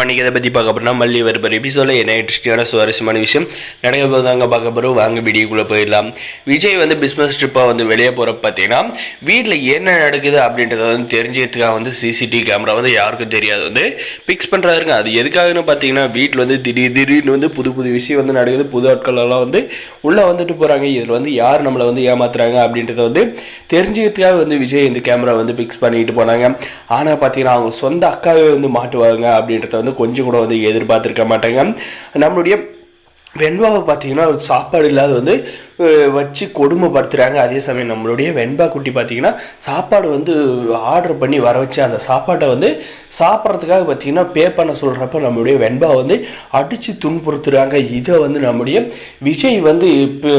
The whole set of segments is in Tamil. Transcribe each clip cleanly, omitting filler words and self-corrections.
நம்ம இன்றைக்கி எதை பற்றி பார்க்க போகிறோம்னா மல்லி வரப்போகிற எபிசோடில் என்ன இன்ட்ரெஸ்டிங்கான சுவாரஸ்யமான விஷயம் நடக்க போது தாங்க பார்க்க போகிறோம். வாங்க வீடியோக்குள்ளே போயிடலாம். விஜய் வந்து பிஸ்னஸ் ட்ரிப்பாக வந்து வெளியே போகிறப்ப பார்த்தீங்கன்னா வீட்டில் என்ன நடக்குது அப்படின்றத வந்து தெரிஞ்சுக்கிறதுக்காக வந்து சிசிடிவி கேமரா வந்து யாருக்கும் தெரியாது வந்து பிக்ஸ் பண்ணுறாருங்க. அது எதுக்காகன்னு பார்த்தீங்கன்னா வீட்டில் வந்து திடீர்னு வந்து புது விஷயம் வந்து நடக்குது. புது ஆட்களெல்லாம் வந்து உள்ளே வந்துட்டு போகிறாங்க. இதில் வந்து யார் நம்மளை வந்து ஏமாத்துறாங்க அப்படின்றத வந்து தெரிஞ்சுக்கிறதுக்காக வந்து விஜய் இந்த கேமரா வந்து பிக்ஸ் பண்ணிட்டு போனாங்க. ஆனால் பார்த்தீங்கன்னா அவங்க சொந்த அக்காவே வந்து மாட்டுவாங்க அப்படின்றத வந்து கொஞ்சம் கூட வந்து எதிர்பார்த்துருக்க மாட்டாங்க. நம்மளுடைய வெண்பாவை பார்த்தீங்கன்னா சாப்பாடு இல்லாத வந்து வச்சு கொடுமைப்படுத்துகிறாங்க. அதே சமயம் நம்மளுடைய வெண்பா குட்டி பார்த்தீங்கன்னா சாப்பாடு வந்து ஆர்டர் பண்ணி வர வச்சு அந்த சாப்பாட்டை வந்து சாப்பிட்றதுக்காக பார்த்தீங்கன்னா பே பண்ண சொல்கிறப்ப நம்மளுடைய வெண்பா வந்து அடித்து துன்புறுத்துறாங்க. இதை வந்து நம்முடைய விஜய் வந்து இப்போ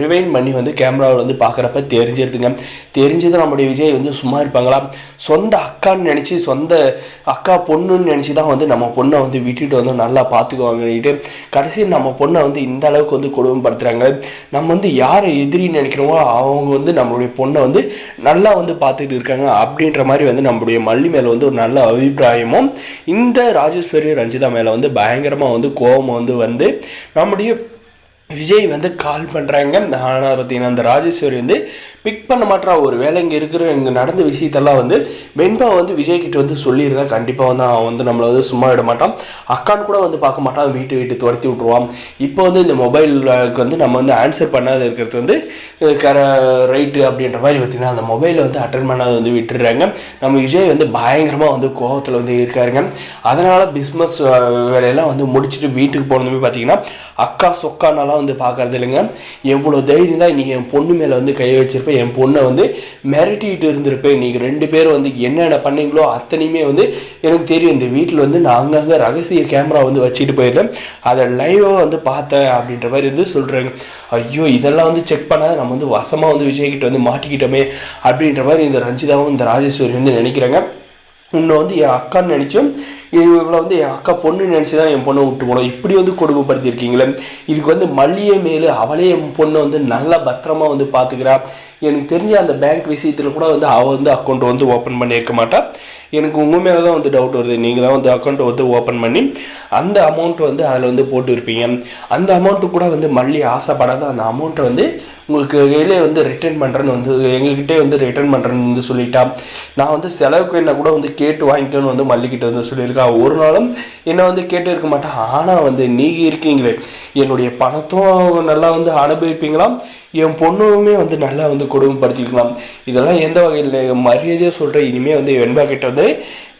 ரிவைண்ட் பண்ணி வந்து கேமராவில் வந்து பார்க்குறப்ப தெரிஞ்சது நம்முடைய விஜய் வந்து சும்மா இருப்பாங்களா? சொந்த அக்கான்னு நினச்சி சொந்த அக்கா பொண்ணுன்னு நினச்சி தான் வந்து நம்ம பொண்ணை வந்து விட்டுட்டு வந்து நல்லா பார்த்துக்குவாங்கன்னுட்டு கடைசி நம்ம பொண்ணை வந்து இந்த அளவுக்கு வந்து கொடுமைப்படுத்துகிறாங்க. நம்ம வந்து யாரை எதிரின்னு நினைக்கிறோமோ அவங்க வந்து நம்மளுடைய பொண்ணை வந்து நல்லா வந்து பார்த்துட்டு இருக்காங்க அப்படின்ற மாதிரி வந்து நம்மளுடைய மல்லி மேலே வந்து ஒரு நல்ல அபிப்பிராயமும் இந்த ராஜேஸ்வரி ரஞ்சிதா மேலே வந்து பயங்கரமாக வந்து கோபம் வந்து நம்முடைய விஜய் வந்து கால் பண்ணுறாங்க. ஆனால் பார்த்தீங்கன்னா அந்த ராஜேஸ்வரி வந்து பிக் பண்ண மாட்டா. ஒரு வேலை இங்கே நடந்த விஷயத்தெல்லாம் வந்து வெண்பா வந்து விஜய்கிட்ட வந்து சொல்லியிருக்கா. கண்டிப்பாக வந்து அவன் வந்து நம்மளை வந்து சும்மா விட மாட்டான். அக்கான்னு கூட வந்து பார்க்க மாட்டான். வீட்டு துரத்தி விட்ருவான். இப்போ வந்து இந்த மொபைலுக்கு வந்து நம்ம வந்து ஆன்சர் பண்ணாத இருக்கிறது வந்து ரைட்டு அப்படின்ற மாதிரி பார்த்தீங்கன்னா அந்த மொபைலில் வந்து அட்டன் பண்ணாத வந்து விட்டுடுறாங்க. நம்ம விஜய் வந்து பயங்கரமாக வந்து கோபத்தில் வந்து இருக்காருங்க. அதனால் பிஸ்னஸ் வேலையெல்லாம் வந்து முடிச்சுட்டு வீட்டுக்கு போனதுமே பார்த்தீங்கன்னா அக்கா சொக்கானாலாம் வந்து பார்க்கறது இல்லைங்க. எவ்வளோ தைரியம் தான் நீ என் பொண்ணு மேலே வந்து கை வச்சிருப்பேன், என் பொண்ணை வந்து மிரட்டிட்டு இருந்திருப்பேன். நீங்கள் 2 பேரும் வந்து என்னென்ன பண்ணீங்களோ அத்தனையுமே வந்து எனக்கு தெரியும். இந்த வீட்டில் வந்து நான் அங்கங்கே ரகசிய கேமரா வந்து வச்சுட்டு போயிருந்தேன், அதை லைவாக வந்து பார்த்தேன் அப்படின்ற மாதிரி வந்து சொல்கிறாங்க. ஐயோ இதெல்லாம் வந்து செக் பண்ணால் நம்ம வந்து வசமாக வந்து விஜய்கிட்ட வந்து மாட்டிக்கிட்டோமே அப்படின்ற மாதிரி இந்த ரஞ்சிதாவும் இந்த ராஜேஸ்வரி வந்து நினைக்கிறாங்க. உன்னை வந்து என் அக்கான்னு நினச்சோம், இவ்வளோ வந்து என் அக்கா பொண்ணு நினச்சி தான் என் பொண்ணை விட்டு போனோம், இப்படி வந்து கொடுமைப்படுத்தியிருக்கீங்களே. இதுக்கு வந்து மல்லியை மேலே அவளே என் பொண்ணை வந்து நல்லா பத்திரமா வந்து பார்த்துக்கிறா. எனக்கு தெரிஞ்ச அந்த பேங்க் விஷயத்தில் கூட வந்து அவள் வந்து அக்கௌண்ட் வந்து ஓப்பன் பண்ணியிருக்க மாட்டா. எனக்கு உங்கள் மேலே தான் வந்து டவுட் வருது. நீங்கள் தான் வந்து அக்கௌண்ட்டை வந்து ஓப்பன் பண்ணி அந்த அமௌண்ட் வந்து அதில் வந்து போட்டு இருப்பீங்க. அந்த அமௌண்ட்டு கூட வந்து மல்லி ஆசைப்படாத அந்த அமௌண்ட்டை வந்து உங்களுக்கு கையிலே வந்து ரிட்டர்ன் பண்ணுறேன்னு வந்து எங்ககிட்டே வந்து ரிட்டர்ன் பண்ணுறேன்னு வந்து சொல்லிட்டா. நான் வந்து செலவுக்கு என்ன கூட வந்து கேட்டு வாங்கிக்கணும்னு வந்து மல்லிக்கிட்ட வந்து சொல்லியிருக்கா. ஒரு நாளும் என்னை வந்து கேட்டு இருக்க மாட்டேன். ஆனால் வந்து நீங்கள் இருக்கீங்களே, என்னுடைய பணத்தும் நல்லா வந்து அனுபவிப்பீங்களாம், என் பொண்ணுமே வந்து நல்லா வந்து கொடுமைப்படுத்திக்கலாம். இதெல்லாம் எந்த வகையில் மரியாதையாக சொல்கிறேன். இனிமேல் வந்து வெண்பா கிட்ட வந்து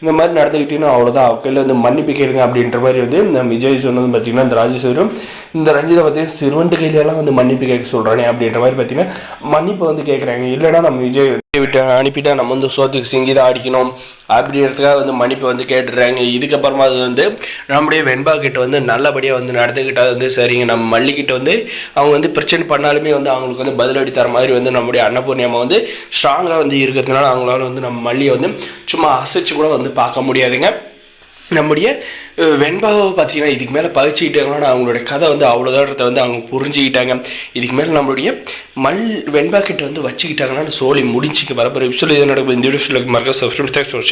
இந்த மாதிரி நடந்துக்கிட்டீங்கன்னா அவ்வளோதான், கையில் வந்து மன்னிப்பு கேளுங்க அப்படின்ற மாதிரி வந்து நம்ம விஜய் சொன்னது பார்த்தீங்கன்னா இந்த ராஜேஸ்வரும் இந்த ரஞ்சிதா பார்த்தீங்கன்னா சிறுவண்டு கையிலெல்லாம் வந்து மன்னிப்பு கேட்க சொல்கிறானே அப்படின்ற மாதிரி பார்த்தீங்கன்னா மன்னிப்பு வந்து கேட்குறாங்க. இல்லைனா நம்ம விஜய் விட்டு அனுப்பிட்டா நம்ம வந்து சோத்துக்கு சிங்கி தான் அடிக்கணும் அப்படின்றதுக்காக வந்து மன்னிப்பு வந்து கேட்டுடுறாங்க. இதுக்கப்புறமா அது வந்து நம்முடைய வெண்பா கிட்ட வந்து நல்லபடியாக வந்து நடந்துக்கிட்டால் வந்து சரிங்க. நம்ம மல்லிக்கிட்ட வந்து அவங்க வந்து பிரச்சனை பண்ணாலுமே வந்து அவங்களுக்கு வந்து பதிலடி தர மாதிரி வந்து நம்முடைய அன்னபூர்ணியம்மா வந்து ஸ்ட்ராங்காக வந்து இருக்கிறதுனால அவங்களால வந்து நம்ம மல்லியை வந்து சும்மா அசைச்சு கூட வந்து பார்க்க முடியாதுங்க. நம்முடைய வெண்பாவை பார்த்தீங்கன்னா இதுக்கு மேலே பகிச்சிக்கிட்டாங்கன்னா அவங்களுடைய கதை வந்து அவ்வளோதான்றதை வந்து அவங்க புரிஞ்சுக்கிட்டாங்க. இதுக்கு மேலே நம்மளுடைய வெண்பா கிட்ட வந்து வச்சுக்கிட்டாங்கன்னா சோழி முடிஞ்சிக்க வரப்போகிற எபிசோட் இது நடக்கும். இந்த வீடியோ மறக்க சப்ஸ்கிரைப்